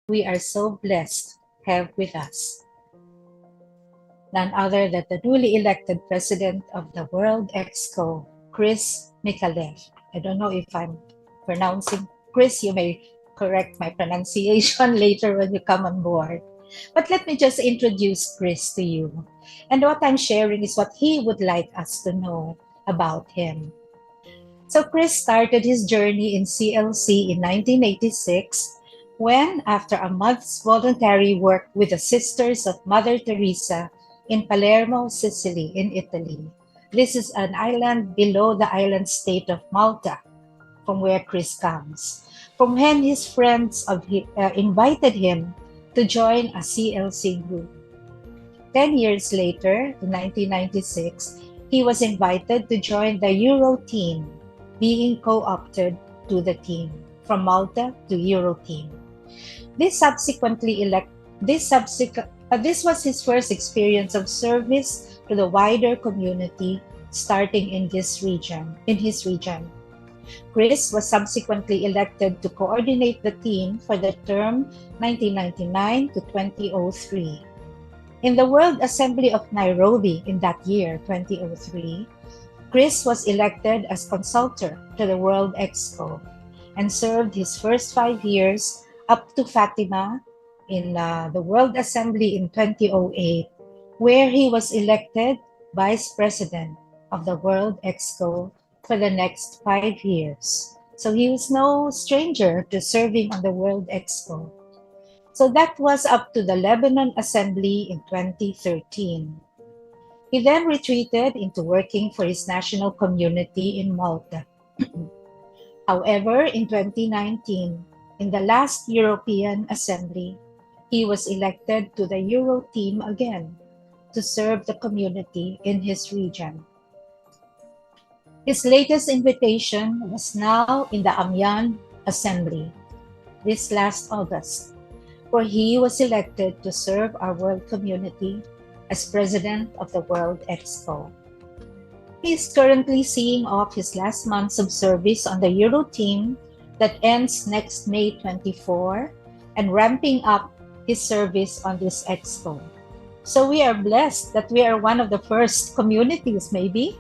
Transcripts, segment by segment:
we are so blessed to have with us none other than the newly elected president of the World Exco, Chris Micallef. I don't know if I'm pronouncing Chris, you may correct my pronunciation later when you come on board. But let me just introduce Chris to you. And what I'm sharing is what he would like us to know about him. So Chris started his journey in CLC in 1986 when, after a month's voluntary work with the Sisters of Mother Teresa in Palermo, Sicily, in Italy. This is an island below the island state of Malta, from where Chris comes. From when his friends invited him to join a CLC group. 10 years later, in 1996, he was invited to join the Euro team, being co-opted to the team from Malta to Euro team. This was his first experience of service to the wider community starting in his region. Chris was subsequently elected to coordinate the team for the term 1999 to 2003. In the World Assembly of Nairobi in that year, 2003, Chris was elected as consultor to the World Exco and served his first 5 years up to Fatima in the World Assembly in 2008, where he was elected Vice President of the World Exco for the next 5 years. So he was no stranger to serving on the World Exco. So that was up to the Lebanon Assembly in 2013. He then retreated into working for his national community in Malta. However, in 2019, in the last European Assembly, he was elected to the Euro team again to serve the community in his region. His latest invitation was now in the Amiens Assembly this last August, where he was elected to serve our world community as president of the World Exco. He is currently seeing off his last months of service on the Euro team that ends next May 24 and ramping up his service on this Exco. So we are blessed that we are one of the first communities maybe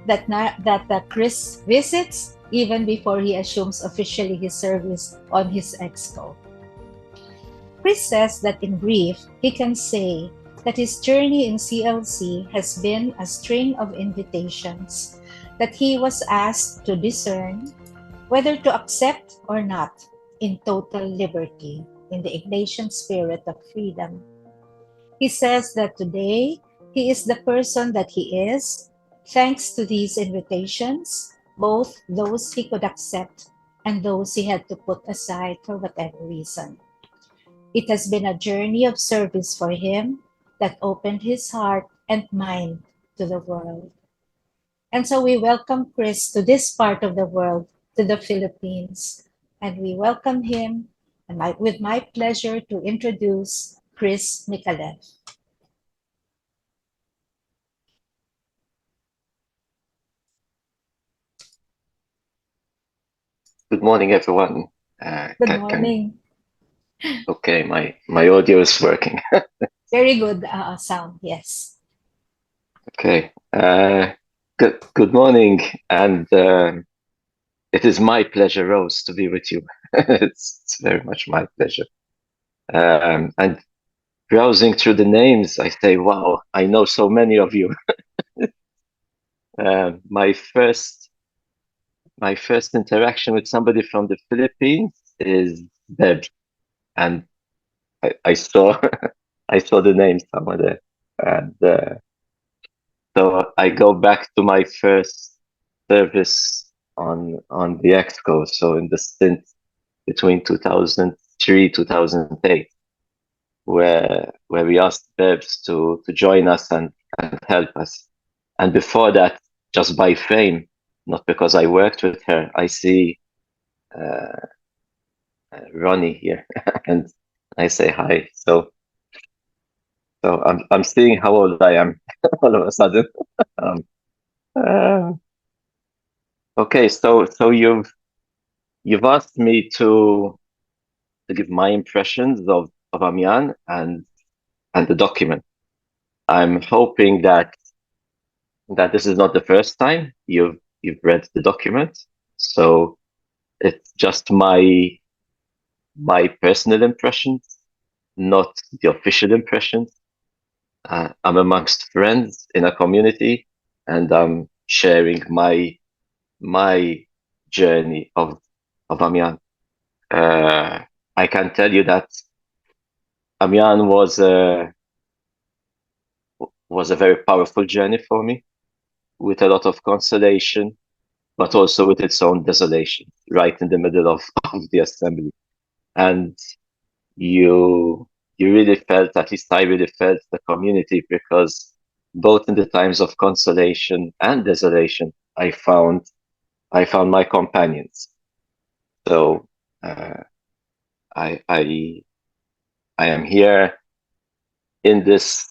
that Chris visits even before he assumes officially his service on his Exco. Chris says that in brief, he can say that his journey in CLC has been a string of invitations that he was asked to discern whether to accept or not in total liberty, in the Ignatian spirit of freedom. He says that today he is the person that he is thanks to these invitations, both those he could accept and those he had to put aside for whatever reason. It has been a journey of service for him that opened his heart and mind to the world. And so we welcome Chris to this part of the world, to the Philippines, and we welcome him with my pleasure to introduce Chris Micallef. Good morning, everyone. Good morning. Okay, my audio is working. Very good sound, yes. Okay. Good morning, and it is my pleasure, Rose, to be with you. It's very much my pleasure. And browsing through the names, I say, wow, I know so many of you. My first interaction with somebody from the Philippines is Deb, and I saw I saw the name somewhere there, and so I go back to my first service on the Exco. So in the stint between 2003 2008, where we asked Bebs to join us and help us. And before that, just by fame, not because I worked with her, I see Ronnie here, and I say hi. So I'm seeing how old I am all of a sudden. Okay, so you've asked me to to give my impressions of Amiens and the document. I'm hoping that this is not the first time you've read the document, so it's just my personal impressions, not the official impressions. I'm amongst friends in a community, and I'm sharing my journey of Amiens. I can tell you that Amiens was a very powerful journey for me, with a lot of consolation, but also with its own desolation, right in the middle of the assembly. And you really felt, at least I really felt, the community, because both in the times of consolation and desolation, I found my companions. So I am here in this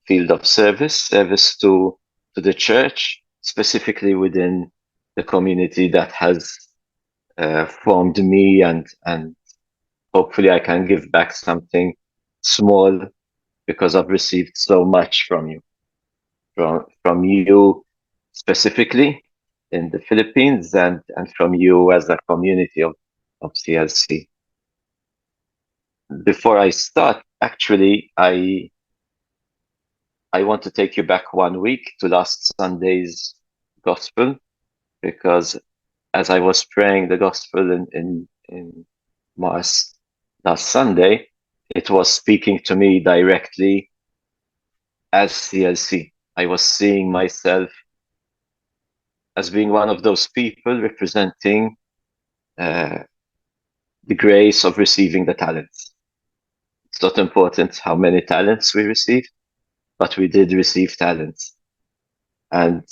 field of service to the church, specifically within the community that has formed me, and hopefully I can give back something small, because I've received so much from you, from you specifically in the Philippines, and from you as a community of CLC. Before I start, actually, I want to take you back 1 week to last Sunday's gospel, because as I was praying the gospel in Mass last Sunday, it was speaking to me directly as CLC. I was seeing myself as being one of those people representing the grace of receiving the talents. It's not important how many talents we received, but we did receive talents. And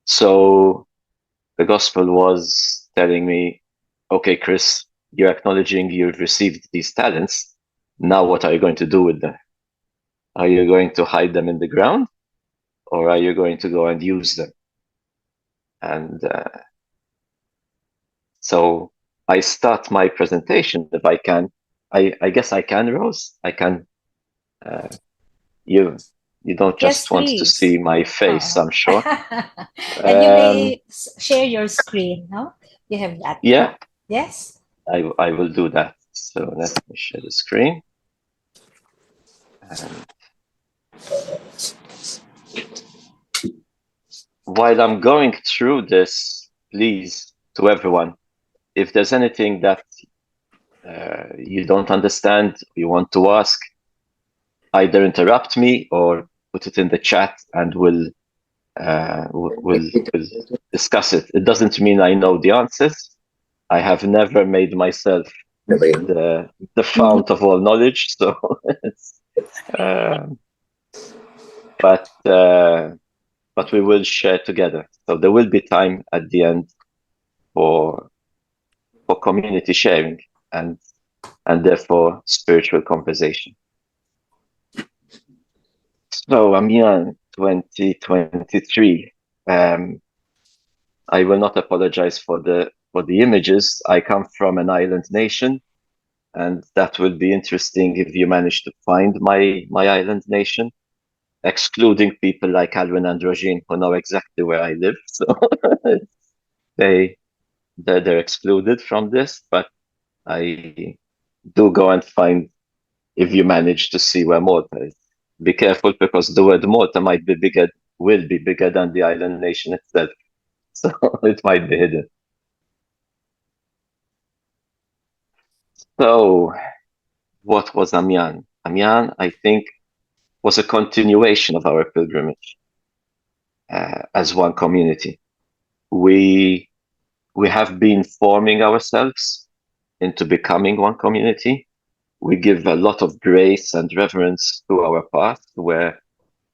so the gospel was telling me, okay, Chris, you're acknowledging you've received these talents. Now what are you going to do with them? Are you going to hide them in the ground, or are you going to go and use them? And so I start my presentation, if I can. I guess I can, Rose. I can. You don't just Yes, want to please. see my face, I'm sure. And you may share your screen, no? You have that. Yeah, Yes? I will do that. So let me share the screen. And while I'm going through this, please, to everyone, if there's anything that you don't understand, you want to ask, either interrupt me or put it in the chat, and we'll discuss it. It doesn't mean I know the answers. I have never made myself the fount of all knowledge. So, but we will share together. So there will be time at the end for community sharing, and therefore spiritual conversation. So Amiens 2023. I will not apologize for the images. I come from an island nation, and that will be interesting if you manage to find my island nation, excluding people like Alwyn and Rogine, who know exactly where I live. So they're excluded from this, but I do go and find, if you manage to see where Malta is. Be careful, because the word Malta will be bigger than the island nation itself. So it might be hidden. So what was Amiens? Amiens, I think, was a continuation of our pilgrimage as one community. We have been forming ourselves into becoming one community. We give a lot of grace and reverence to our past, where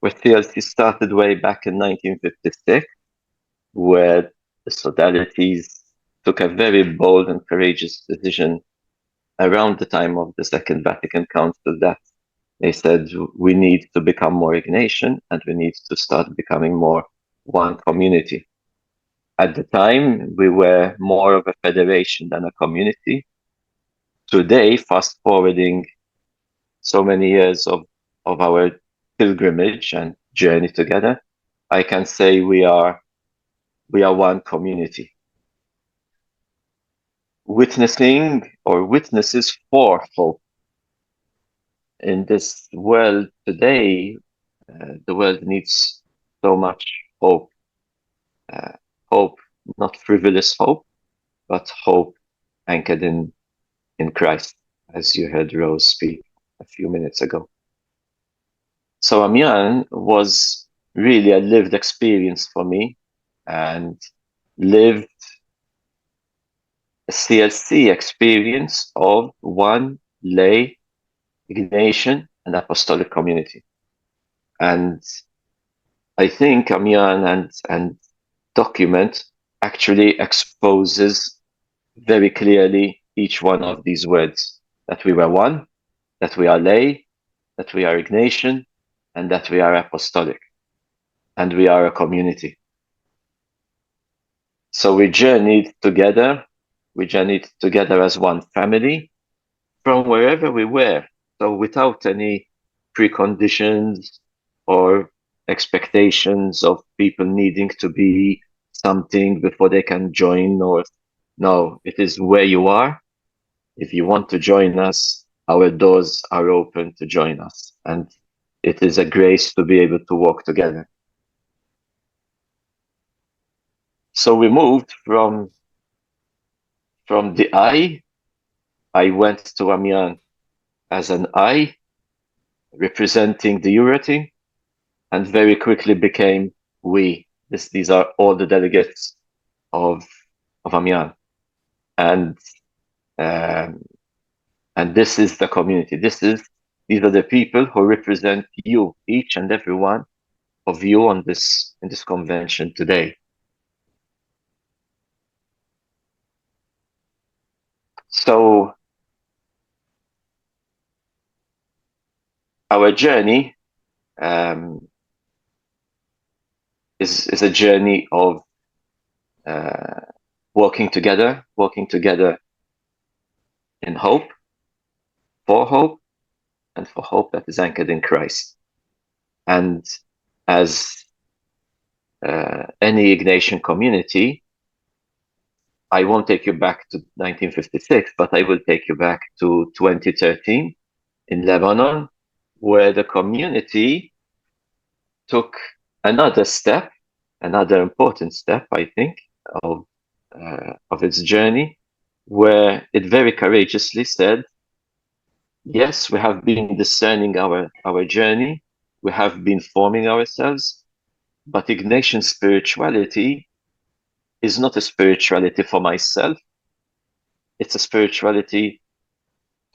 CLC started way back in 1956, where the Sodalities took a very bold and courageous decision around the time of the Second Vatican Council, that they said we need to become more Ignatian, and we need to start becoming more one community. At the time, we were more of a federation than a community, today, fast forwarding so many years of our pilgrimage and journey together, I can say we are one community, witnessing or witnesses for hope. In this world today, the world needs so much hope. Uh, hope, not frivolous hope, but hope anchored in Christ, as you heard Rose speak a few minutes ago. So Amiens was really a lived experience for me, and lived a CLC experience of one lay Ignatian and apostolic community. And I think Amiens and document actually exposes very clearly each one of these words, that we were one, that we are lay, that we are Ignatian, and that we are apostolic, and we are a community. So we journeyed together as one family from wherever we were. So without any preconditions or expectations of people needing to be something before they can join, or no, it is where you are. If you want to join us, our doors are open to join us. And it is a grace to be able to walk together. So we moved from the I went to Amiens as an I, representing the Eurating, and very quickly became we. These are all the delegates of Amiens, and this is the community. These are the people who represent you, each and every one of you in this convention today. So our journey is a journey of walking together in hope, and for hope that is anchored in Christ. And as any Ignatian community, I won't take you back to 1956, but I will take you back to 2013 in Lebanon, where the community took another important step, I think, of its journey, where it very courageously said, yes, we have been discerning our journey, we have been forming ourselves, but Ignatian spirituality is not a spirituality for myself. It's a spirituality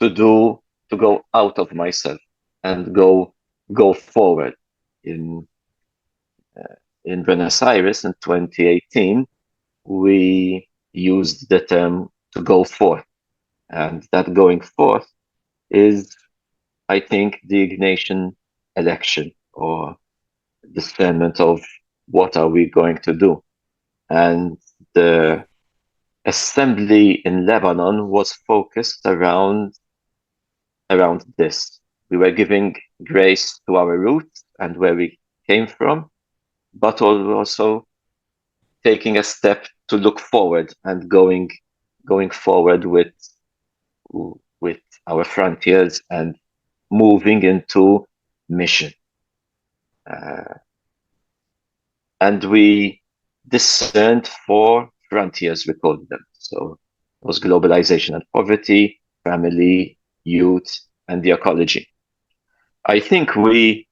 to go out of myself and go forward. In Buenos Aires in 2018, we used the term to go forth, and that going forth is, I think, the Ignatian election or discernment of what are we going to do. And the assembly in Lebanon was focused around this. We were giving grace to our roots and where we came from, but also taking a step to look forward and going forward with our frontiers and moving into mission. And we discerned 4 frontiers, we called them. So it was globalization and poverty, family, youth, and the ecology. I think we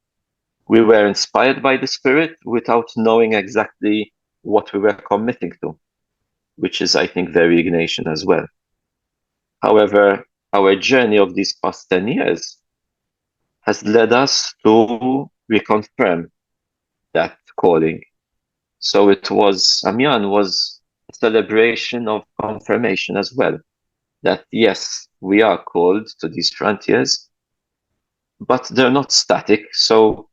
were inspired by the Spirit without knowing exactly what we were committing to, which is, I think, very Ignatian as well. However, our journey of these past 10 years has led us to reconfirm that calling. So Amiens was a celebration of confirmation as well, that yes, we are called to these frontiers, but they're not static. So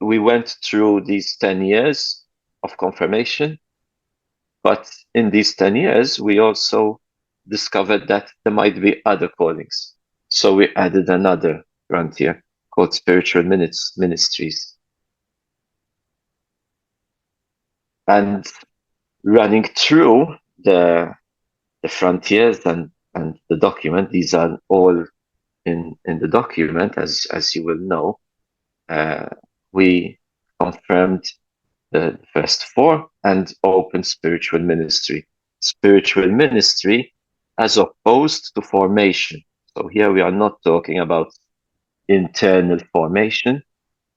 we went through these 10 years of confirmation, but in these 10 years, we also discovered that there might be other callings. So we added another frontier called spiritual ministries. And running through the frontiers and the document, these are all in the document, as you will know. We confirmed the first four and open spiritual ministry. Spiritual ministry as opposed to formation. So here we are not talking about internal formation.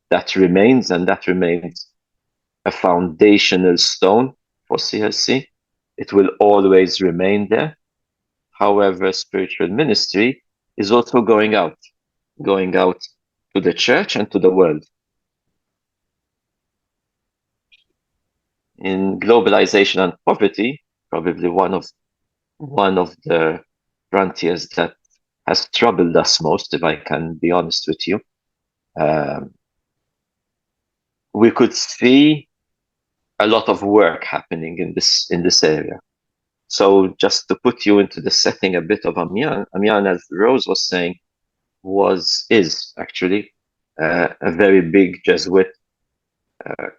That remains, and that remains a foundational stone for CLC. It will always remain there. However, spiritual ministry is also going out to the church and to the world. In globalization and poverty, probably one of the frontiers that has troubled us most, if I can be honest with you. We could see a lot of work happening in this area. So just to put you into the setting a bit of Amiens, as Rose was saying, is actually a very big Jesuit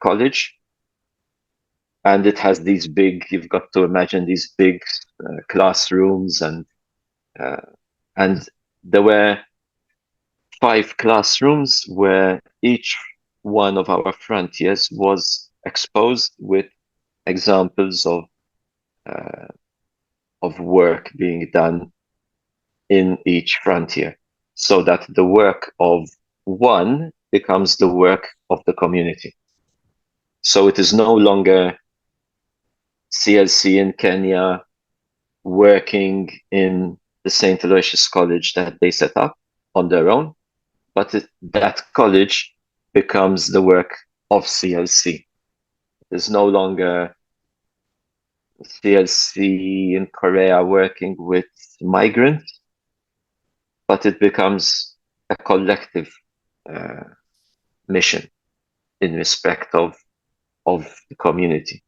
college. And it has these big, you've got to imagine these big classrooms, and there were 5 classrooms where each one of our frontiers was exposed with examples of work being done in each frontier, so that the work of one becomes the work of the community. So it is no longer CLC in Kenya working in the St. Aloysius College that they set up on their own, but that college becomes the work of CLC. There's no longer CLC in Korea working with migrants, but it becomes a collective mission in respect of the community.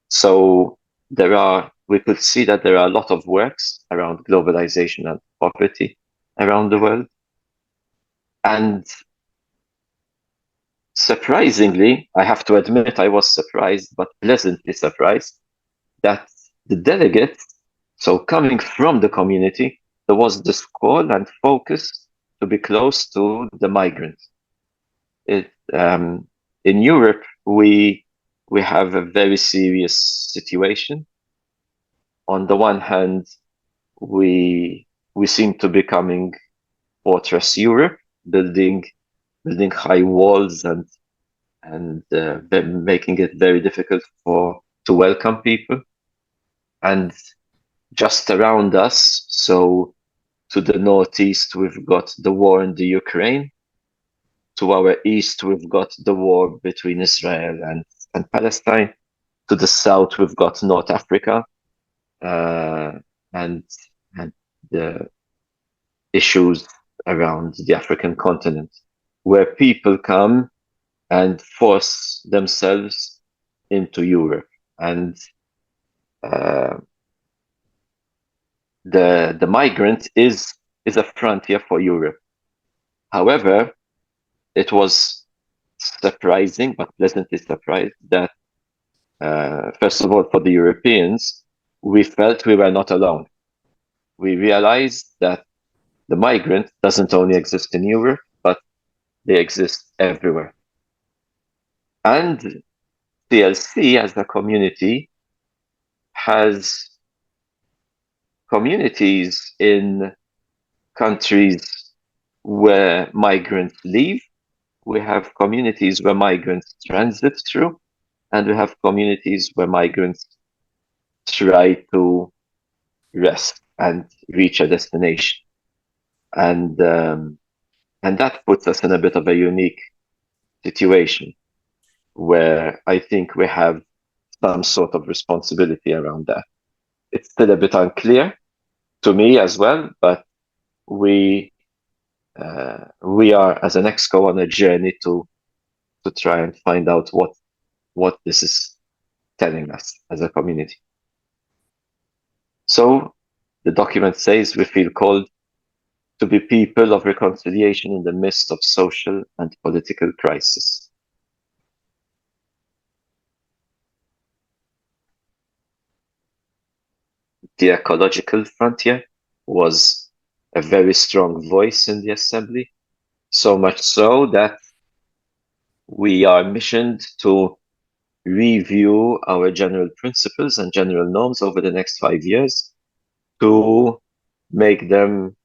So we could see that there are a lot of works around globalization and poverty around the world. And surprisingly, I have to admit I was surprised, but pleasantly surprised, that the delegates, so coming from the community, there was this call and focus to be close to the migrants. In Europe, we have a very serious situation. On the one hand, we seem to be becoming Fortress Europe, building high walls and making it very difficult to welcome people. And just around us, so to the northeast, we've got the war in the Ukraine. To our east, we've got the war between Israel and Palestine. To the south, we've got North Africa and the issues around the African continent, where people come and force themselves into Europe. And the migrant is a frontier for Europe. However, it was surprising, but pleasantly surprised, that first of all, for the Europeans, we felt we were not alone. We realized that the migrant doesn't only exist in Europe, but they exist everywhere. And CLC as a community has communities in countries where migrants live. We have communities where migrants transit through, and we have communities where migrants try to rest and reach a destination. And that puts us in a bit of a unique situation, where I think we have some sort of responsibility around that. It's still a bit unclear to me as well, but we are, as an EXCO, on a journey to try and find out what this is telling us as a community. So the document says we feel called to be people of reconciliation in the midst of social and political crisis. The ecological frontier was a very strong voice in the assembly, so much so that we are missioned to review our general principles and general norms over the next 5 years to make them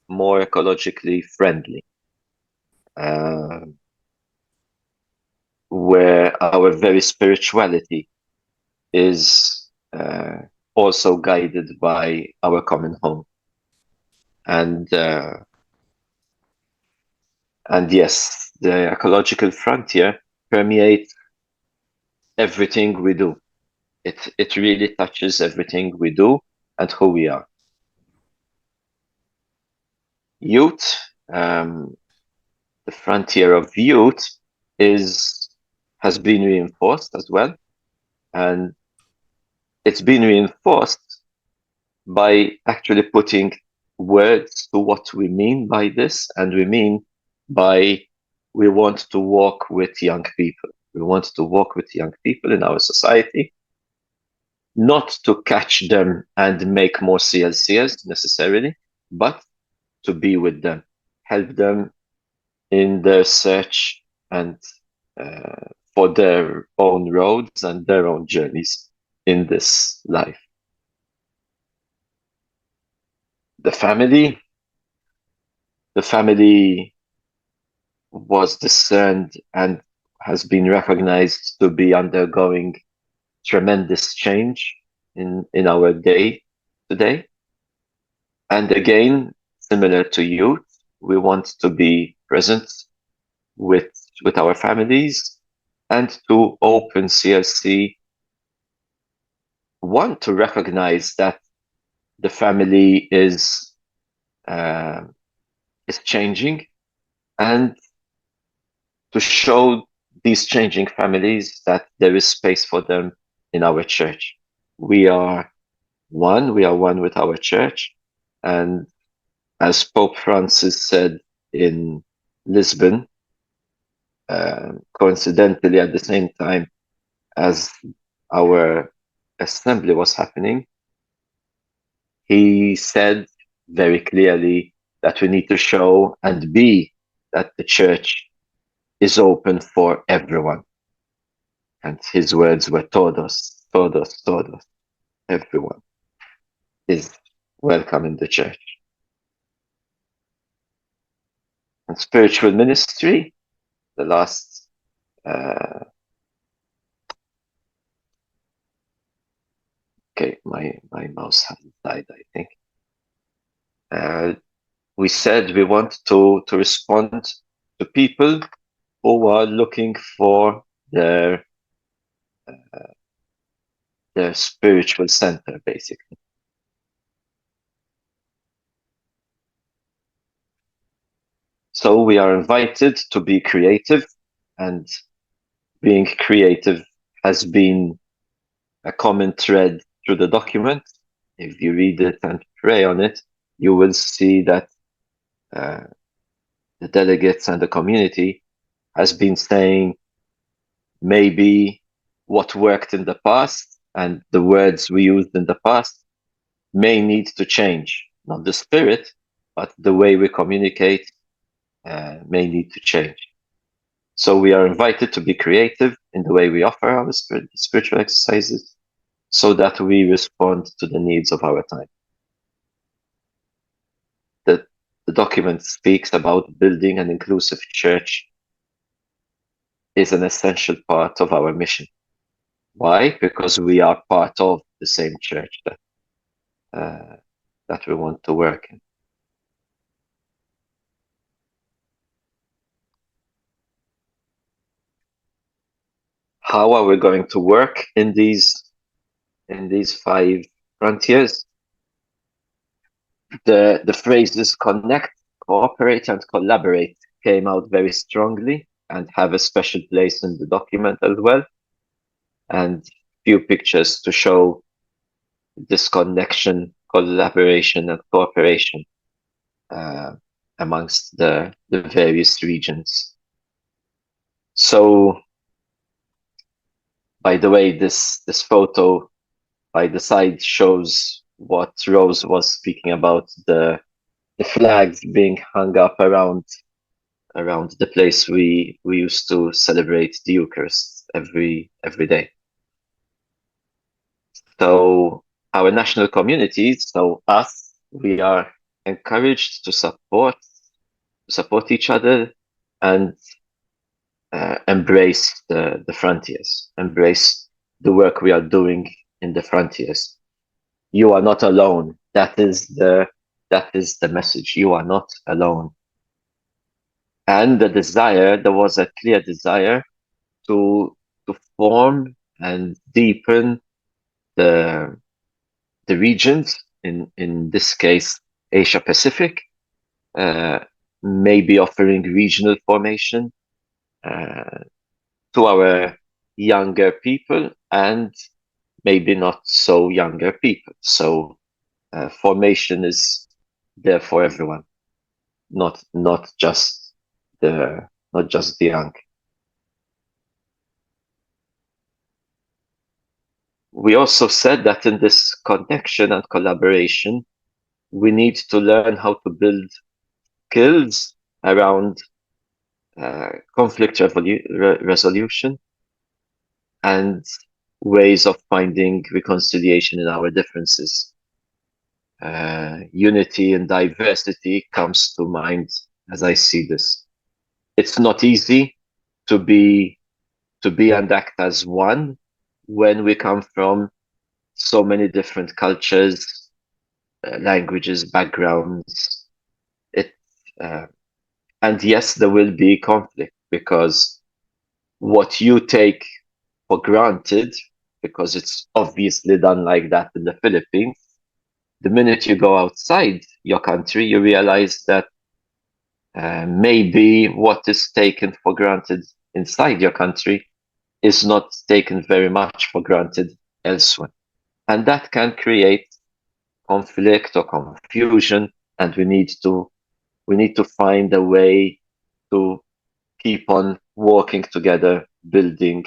more ecologically friendly, uh, where our very spirituality is also guided by our common home. And yes, the ecological frontier permeates everything we do. It really touches everything we do and who we are. Youth, the frontier of youth has been reinforced as well, and it's been reinforced by actually putting words to what we mean by this, and we mean by we want to walk with young people. We want to walk with young people in our society, not to catch them and make more CLCs necessarily, but to be with them, help them in their search and for their own roads and their own journeys in this life. The family was discerned and has been recognized to be undergoing tremendous change in our day today. And again, similar to youth, we want to be present with our families and to open CLC. One, to recognize that the family is changing, and to show these changing families that there is space for them in our church. We are one with our church. And as Pope Francis said in Lisbon, coincidentally at the same time as our assembly was happening, he said very clearly that we need to show and be that the church is open for everyone. And his words were todos, todos, todos. Everyone is welcome in the church. And spiritual ministry, the last okay, my mouse has died, I think. We said we want to respond to people who are looking for their spiritual center, basically. So we are invited to be creative, and being creative has been a common thread through the document. If you read it and pray on it, you will see that the delegates and the community has been saying maybe what worked in the past and the words we used in the past may need to change. Not the spirit, but the way we communicate may need to change. So we are invited to be creative in the way we offer our spiritual exercises so that we respond to the needs of our time. The document speaks about building an inclusive church is an essential part of our mission. Why? Because we are part of the same church that we want to work in. How are we going to work in these 5 frontiers? The phrases connect, cooperate, and collaborate came out very strongly and have a special place in the document as well. And few pictures to show this connection, collaboration, and cooperation amongst the various regions. So, by the way, this photo by the side shows what Rose was speaking about, the flags being hung up around the place we used to celebrate the Eucharist every day. So our national communities, so us, we are encouraged to support each other and embrace the frontiers, embrace the work we are doing in the frontiers. You are not alone. That is the message. You are not alone. And there was a clear desire to form and deepen the regions, in this case Asia Pacific, maybe offering regional formation to our younger people and maybe not so younger people. So formation is there for everyone, not just the young. We also said that in this connection and collaboration, we need to learn how to build skills around conflict resolution and ways of finding reconciliation in our differences. Unity and diversity comes to mind as I see this. It's not easy to be and act as one when we come from so many different cultures, languages, backgrounds. And yes, there will be conflict, because what you take for granted, because it's obviously done like that in the Philippines, the minute you go outside your country, you realize that maybe what is taken for granted inside your country is not taken very much for granted elsewhere. And that can create conflict or confusion, and we need to find a way to keep on working together, building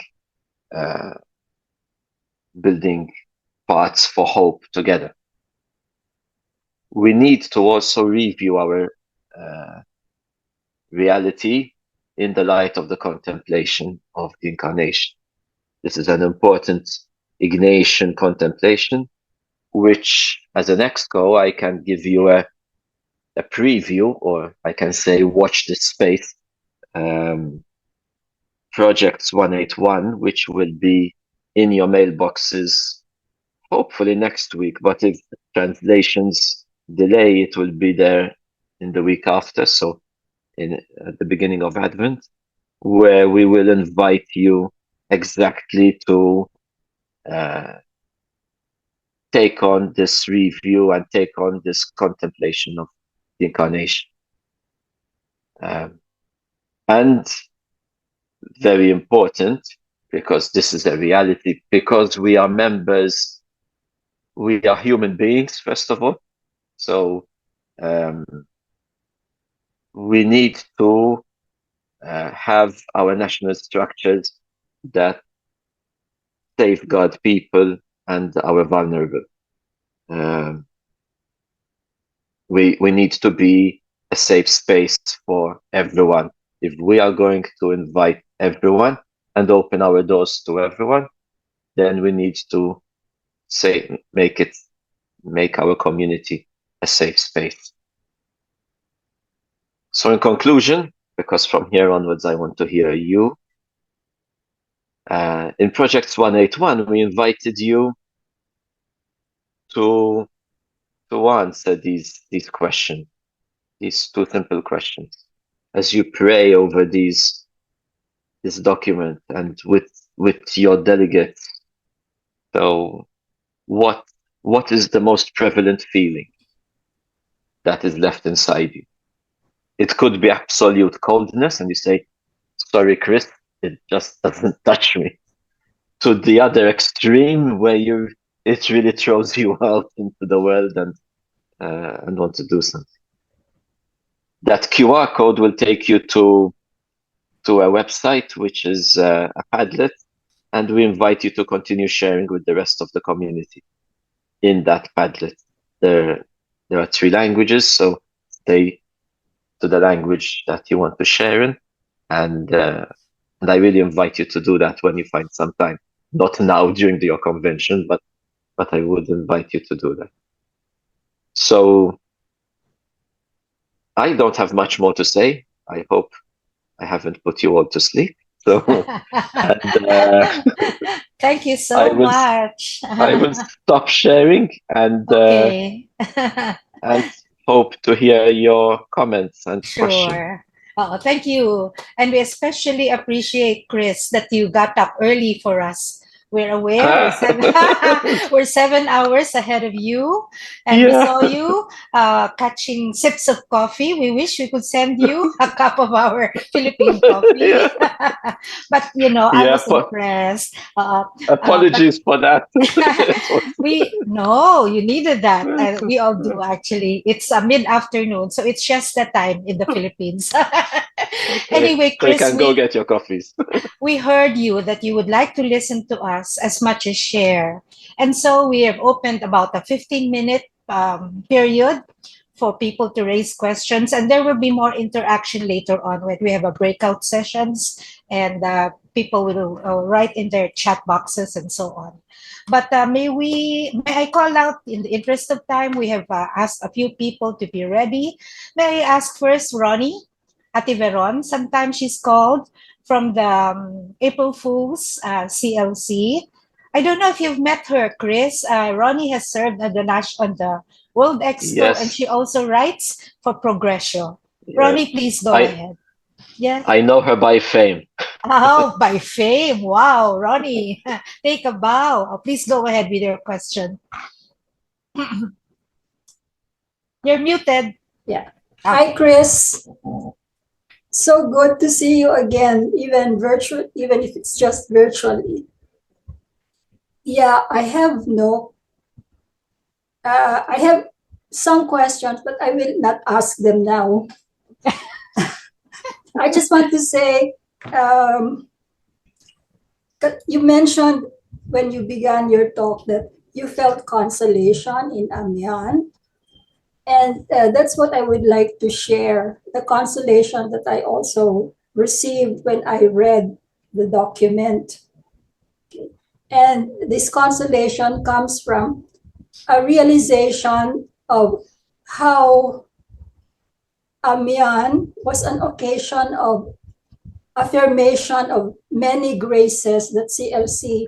paths for hope together. We need to also review our reality in the light of the contemplation of the Incarnation. This is an important Ignatian contemplation, which, as an exco, I can give you a preview, or I can say watch this space. Projects 181, which will be in your mailboxes hopefully next week, but if translations delay, it will be there in the week after, so at the beginning of Advent, where we will invite you exactly to take on this review and take on this contemplation of the Incarnation. And very important, because this is a reality, because we are members, we are human beings, first of all. So we need to have our national structures that safeguard people and our vulnerable. We need to be a safe space for everyone. If we are going to invite everyone and open our doors to everyone, then we need to make our community a safe space. So in conclusion, because from here onwards I want to hear you, in Projects 181, we invited you to answer these questions, these two simple questions, as you pray over this document and with your delegates. So what is the most prevalent feeling that is left inside you? It could be absolute coldness, and you say, sorry, Chris, it just doesn't touch me. To the other extreme, where it really throws you out into the world and want to do something. That QR code will take you to a website, which is a Padlet, and we invite you to continue sharing with the rest of the community in that Padlet. There are 3 languages, so stay to the language that you want to share in, and I really invite you to do that when you find some time. Not now during your convention, but I would invite you to do that. So I don't have much more to say. I hope I haven't put you all to sleep. So, and Thank you I so will much. I will stop sharing Okay. and hope to hear your comments and questions. Sure. Oh, thank you. And we especially appreciate, Chris, that you got up early for us. We're aware we're 7 hours ahead of you, and we Yeah. saw you catching sips of coffee. We wish we could send you a cup of our Philippine coffee, Yeah. but I Yeah. was impressed. But Apologies for that. It was we no, you needed that. We all do actually. It's a mid-afternoon, so it's just the time in the Philippines. okay. Anyway, So you Chris, can go get your coffees. we heard you that you would like to listen to us as much as share, and so we have opened about a 15-minute period for people to raise questions, and there will be more interaction later on when we have a breakout sessions, and people will write in their chat boxes and so on. But may I call out in the interest of time? We have asked a few people to be ready. May I ask first, Ronnie, Ate Veron? Sometimes she's called from the April Fools CLC. I don't know if you've met her, Chris. Ronnie has served on the World Expo, and Yes. she also writes for Progression. Yes. Ronnie, please go I ahead. Yes. I know her by fame. Oh, by fame. Wow, Ronnie, take a bow. Oh, please go ahead with your question. You're muted. Yeah. Okay. Hi, Chris. So good to see you again, even if it's just virtually. Yeah, I have some questions, but I will not ask them now. I just want to say, you mentioned when you began your talk that you felt consolation in Amiens. And that's what I would like to share, the consolation that I also received when I read the document. And this consolation comes from a realization of how Amiens was an occasion of affirmation of many graces that CLC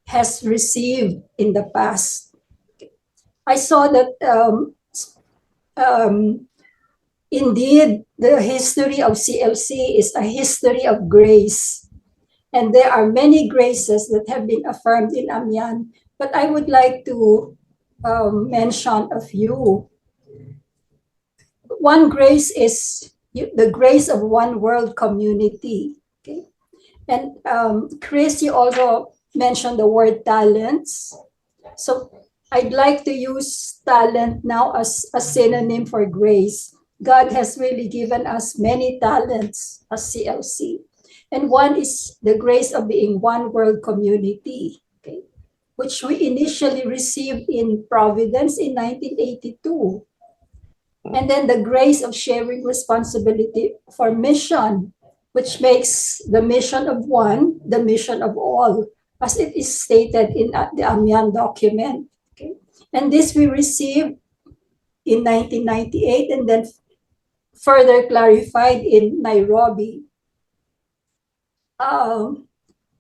has received in the past. I saw that indeed, the history of CLC is a history of grace. And there are many graces that have been affirmed in Amiens, but I would like to mention a few. One grace is the grace of one world community. Okay? And Chris, you also mentioned the word talents. So I'd like to use talent now as a synonym for grace. God has really given us many talents as CLC. And one is the grace of being one world community, okay, which we initially received in Providence in 1982. And then the grace of sharing responsibility for mission, which makes the mission of one the mission of all, as it is stated in the Amiens document. Okay? And this we received in 1998 and then further clarified in Nairobi.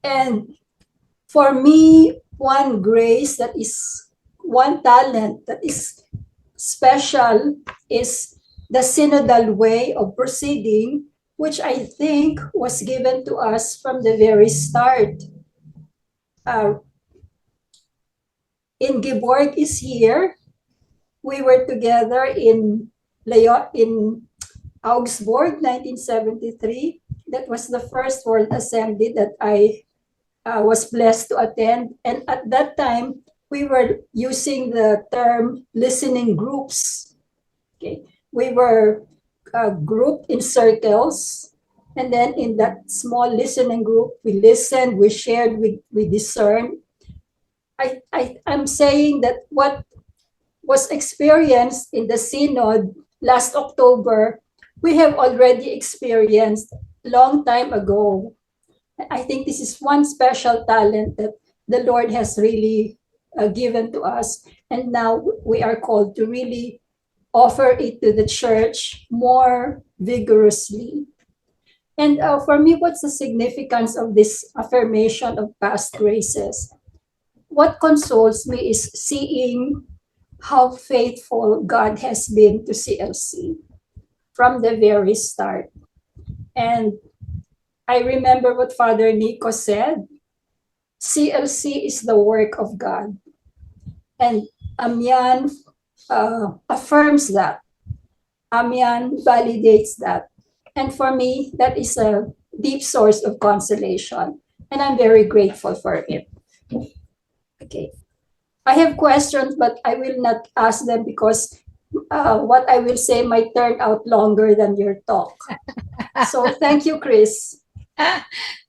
And for me, one grace that is one talent that is special is the synodal way of proceeding, which I think was given to us from the very start. Ingeborg is here. We were together in Augsburg, 1973. That was the first World Assembly that I was blessed to attend. And at that time, we were using the term listening groups. Okay, we were grouped in circles, and then in that small listening group, we listened, we shared, we discerned. I'm saying that what was experienced in the synod last October, we have already experienced long time ago. I think this is one special talent that the Lord has really given to us. And now we are called to really offer it to the church more vigorously. And for me, what's the significance of this affirmation of past graces? What consoles me is seeing how faithful God has been to CLC from the very start. And I remember what Father Nico said. CLC is the work of God. And Amian affirms that. Amian validates that. And for me, that is a deep source of consolation. And I'm very grateful for it. Okay. I have questions, but I will not ask them because what I will say might turn out longer than your talk. So thank you, Chris.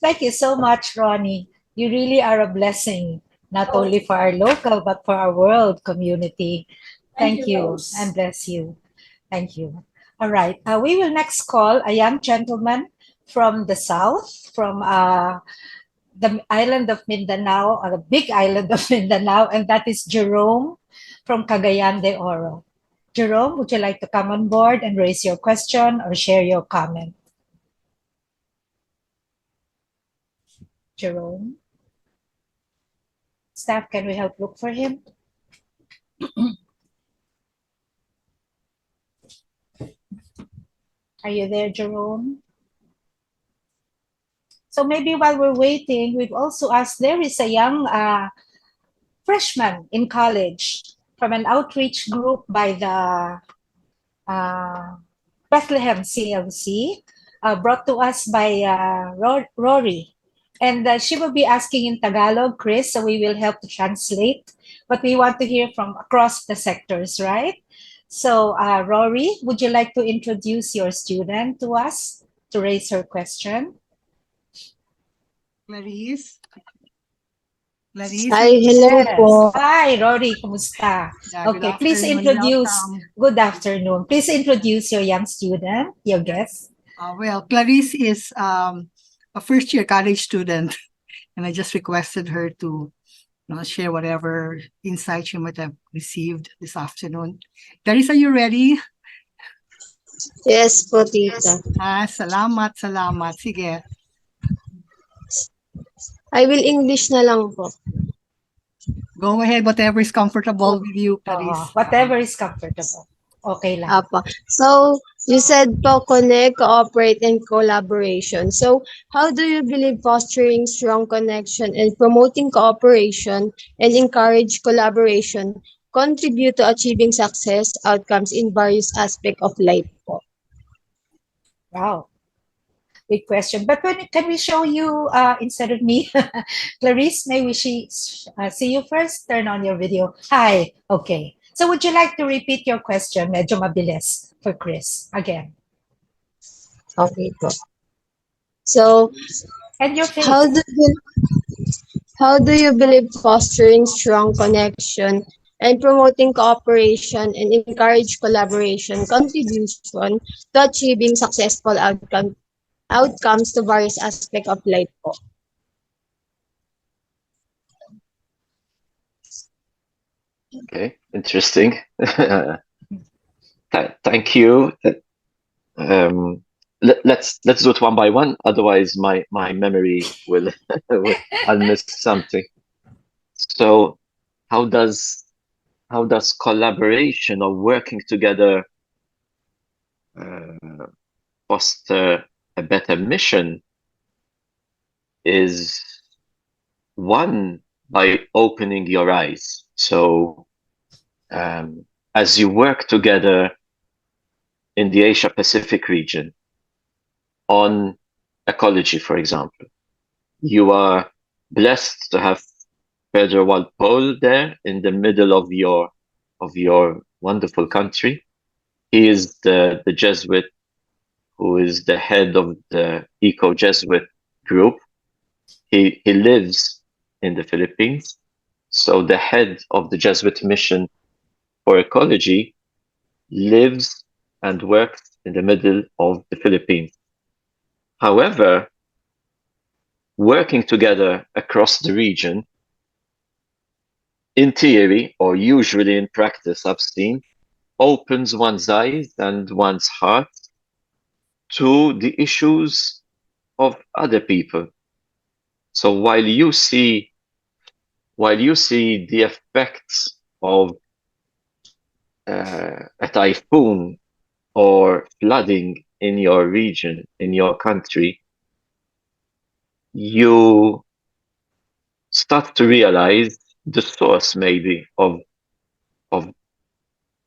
Thank you so much, Ronnie. You really are a blessing, not only for our local, but for our world community. Thank you, Rose. and bless you. Thank you. All right. We will next call a young gentleman from the south, from the island of Mindanao, or the big island of Mindanao, and that is Jerome from Cagayan de Oro. Jerome, would you like to come on board and raise your question or share your comment? Jerome? Staff, can we help look for him? Are you there, Jerome? So maybe while we're waiting, we've also asked, there is a young freshman in college from an outreach group by the Bethlehem CLC, brought to us by Rory. And she will be asking in Tagalog, Chris, so we will help to translate. But we want to hear from across the sectors, right? So Rory, would you like to introduce your student to us to raise her question? Clarice? Hi, hello Yes. po. Hi, Rory. Kumusta? Yeah, Okay, please introduce. Good afternoon. Please introduce your young student, your guest. Well, Clarice is a first-year college student, and I just requested her to share whatever insight she might have received this afternoon. Clarice, are you ready? Yes po, tita. Salamat. Sige. I will English na lang po. Go ahead, whatever is comfortable with you, Clarice. Whatever is comfortable. Okay lang. Apa. So, you said po connect, cooperate, and collaboration. So, how do you believe fostering strong connection and promoting cooperation and encourage collaboration contribute to achieving success outcomes in various aspects of life po? Wow. Big question. But can we show you instead of me? Clarice, may we see you first? Turn on your video. Hi. Okay. So would you like to repeat your question? Medyo mabilis for Chris. Again. Okay po. So, And your face. how do you believe fostering strong connection and promoting cooperation and encourage collaboration contribution to achieving successful outcomes to various aspects of life po? Okay, interesting. Thank you. Let's do it one by one. Otherwise, my memory will I'll miss something. So, how does collaboration or working together foster a better mission? Is one, by opening your eyes. So as you work together in the Asia Pacific region on ecology, for example, you are blessed to have Pedro Walpole there in the middle of your wonderful country. He is the Jesuit who is the head of the Eco-Jesuit group. He lives in the Philippines. So the head of the Jesuit mission for ecology lives and works in the middle of the Philippines. However, working together across the region, in theory, or usually in practice, I've seen, opens one's eyes and one's heart to the issues of other people. So while you see the effects of a typhoon or flooding in your region, in your country, you start to realize the source maybe of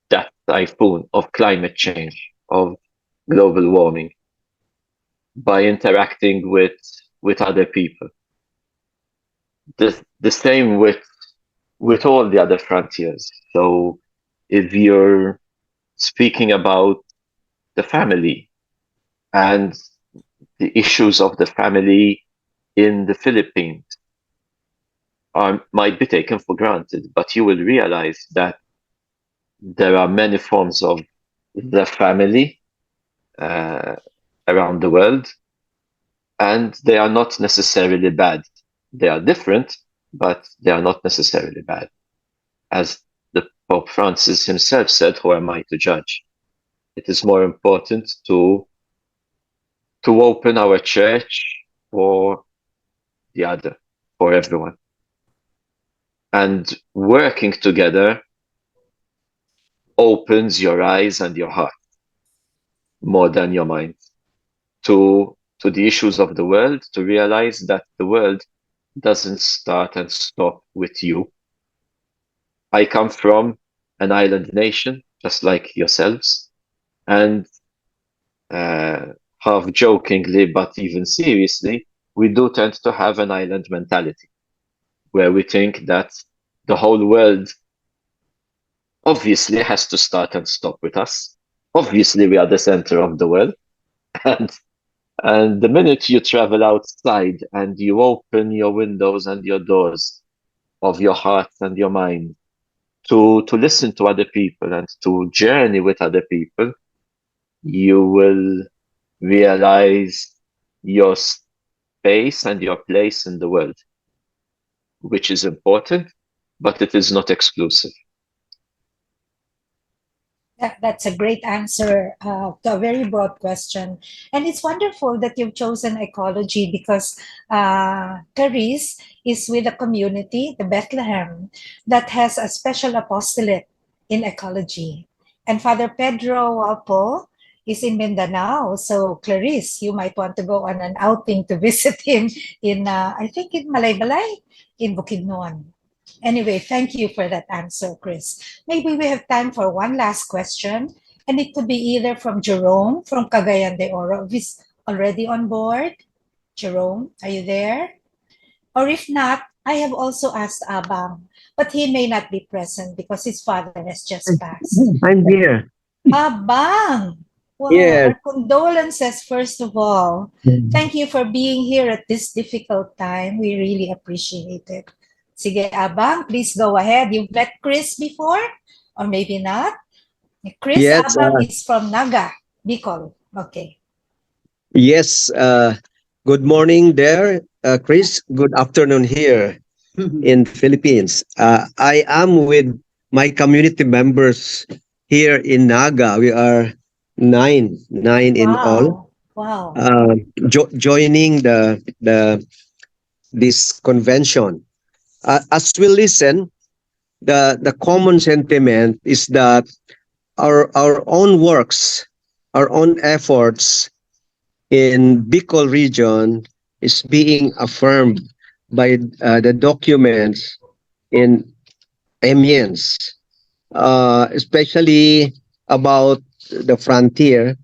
that typhoon, of climate change, of global warming by interacting with other people. The same with all the other frontiers. So if you're speaking about the family and the issues of the family in the Philippines might be taken for granted, but you will realize that there are many forms of the family around the world, and they are not necessarily bad. They are different, but they are not necessarily bad. As the Pope Francis himself said, who am I to judge? It is more important to open our church for the other, for everyone. And working together opens your eyes and your heart more than your mind to the issues of the world, to realize that the world doesn't start and stop with you. I come from an island nation, just like yourselves, and half jokingly, but even seriously, we do tend to have an island mentality, where we think that the whole world obviously has to start and stop with us. Obviously, we are the center of the world. And the minute you travel outside and you open your windows and your doors of your heart and your mind to listen to other people and to journey with other people, you will realize your space and your place in the world, which is important, but it is not exclusive. That's a great answer to a very broad question. And it's wonderful that you've chosen ecology because Clarice is with a community, the Bethlehem, that has a special apostolate in ecology. And Father Pedro Walpo is in Mindanao. So, Clarice, you might want to go on an outing to visit him in, I think, in Malaybalay, in Bukidnon. Anyway, thank you for that answer, Chris. Maybe we have time for one last question, and it could be either from Jerome from Cagayan de Oro. Is already on board? Jerome, are you there? Or if not, I have also asked Abang, but he may not be present because his father has just passed. I'm here. Abang! Wow, Yes. our condolences, first of all. Thank you for being here at this difficult time. We really appreciate it. Sige, Abang, please go ahead. You've met Chris before? Or maybe not? Chris Yes. Abang is from Naga, Bicol. Okay. Yes. Good morning there, Chris. Good afternoon here in Philippines. I am with my community members here in Naga. We are nine in all. Wow. Joining this convention. As we listen, the common sentiment is that our own works, our own efforts in Bicol region is being affirmed by the documents in Amiens, especially about the frontier,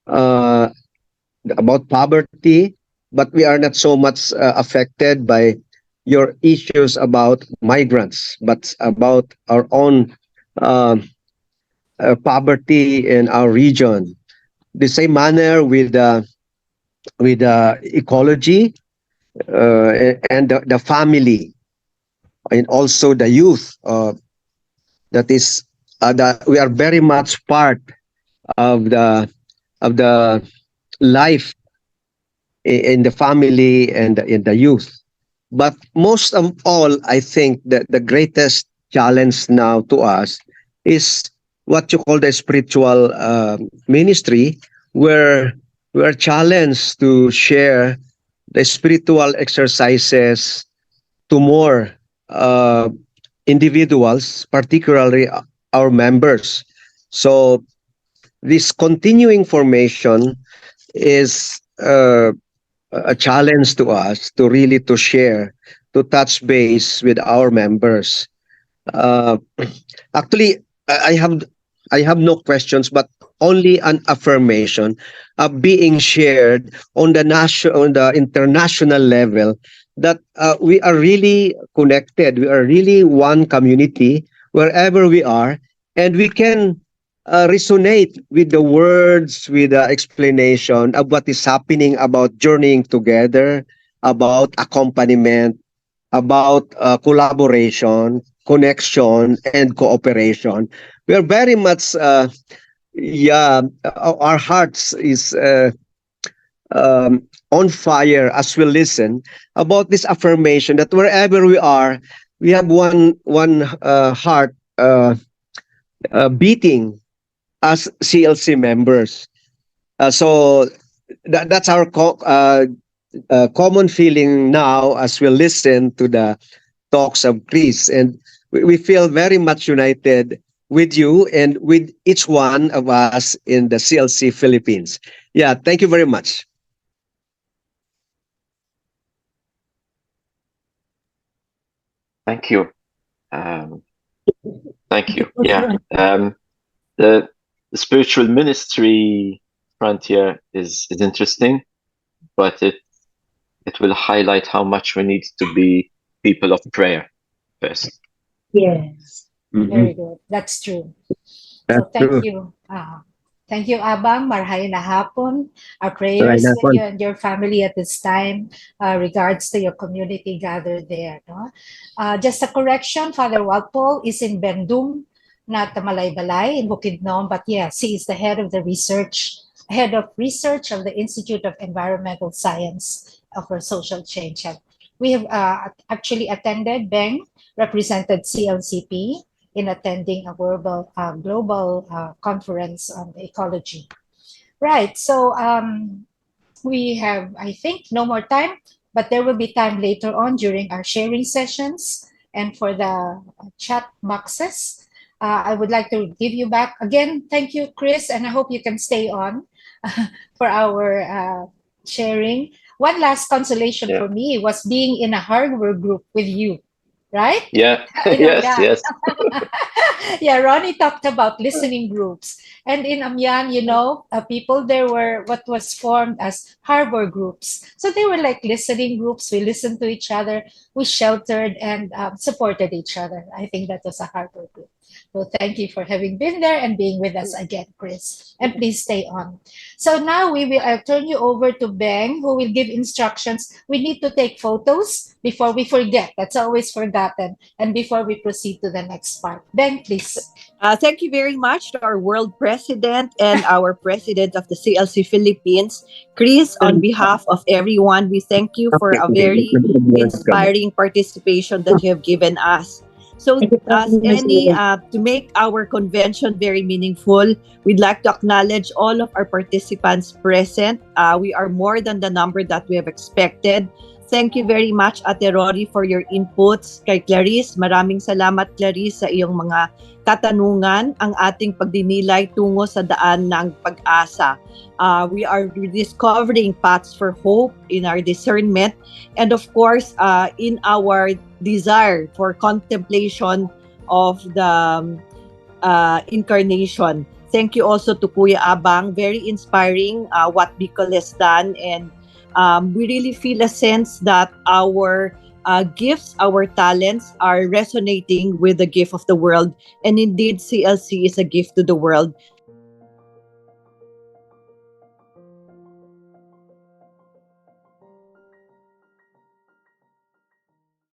about poverty, but we are not so much affected by your issues about migrants, but about our own um poverty in our region. The same manner with ecology and the family, and also the youth. That is that we are very much part of the life in the family and in the youth. But most of all, I think that the greatest challenge now to us is what you call the spiritual ministry, where we are challenged to share the spiritual exercises to more uh, individuals, particularly our members. So this continuing formation is a challenge to us to really to share, to touch base with our members. Uh, Actually, I have no questions, but only an affirmation of being shared on the national, on the international level, that we are really connected. We are really one community wherever we are, and we can resonate with the words, with the explanation of what is happening about journeying together, about accompaniment, about collaboration, connection, and cooperation. We are very much, yeah, our hearts is on fire as we listen about this affirmation that wherever we are, we have one heart beating as CLC members. So that's our common feeling now as we listen to the talks of Chris. And we feel very much united with you and with each one of us in the CLC Philippines. Yeah, thank you very much. Thank you. Um, Thank you. Yeah. The spiritual ministry frontier is interesting, but it will highlight how much we need to be people of prayer first. Yes. Mhm. Very good. That's true. So That's thank true. you. Thank you, Abang. Marhay na hapon. Our Right, prayers that with one. you and your family at this time. Regards to your community gathered there. No? Just a correction, Father Walpole is in Bendung, not the Malaybalay in Bukidnon. But yes, he is the head of head of research of the Institute of Environmental Science for Social Change. We have actually attended, Beng represented CLCP in attending a global conference on ecology. Right. So we have, I think, no more time, but there will be time later on during our sharing sessions and for the chat boxes. I would like to give you back again. Thank you, Chris, and I hope you can stay on for our sharing. One last consolation Yeah. for me was being in a hardware group with you, right? Yeah. In Yes, Amyan. yes. Yeah, Ronnie talked about listening groups. And in Amyan, people there were what was formed as harbor groups. So they were like listening groups. We listened to each other, we sheltered and supported each other. I think that was a harbor group. So thank you for having been there and being with us again, Chris. And please stay on. So now I'll turn you over to Beng, who will give instructions. We need to take photos before we forget. That's always forgotten. And before we proceed to the next part. Beng, please. Thank you very much to our world president and our president of the CLC Philippines, Chris. On behalf of everyone, we thank you for a very inspiring participation that you have given us. So, as any to make our convention very meaningful, we'd like to acknowledge all of our participants present. We are more than the number that we have expected. Thank you very much, Ate Rory, for your inputs. Kay Clarice, maraming salamat, Clarice, sa iyong mga katanungan, ang ating pagdinilay tungo sa daan ng pag-asa. We are rediscovering paths for hope in our discernment and of course, in our desire for contemplation of the Incarnation. Thank you also to Kuya Abang. Very inspiring what Bicol has done, and we really feel a sense that our gifts, our talents are resonating with the gift of the world. And indeed, CLC is a gift to the world.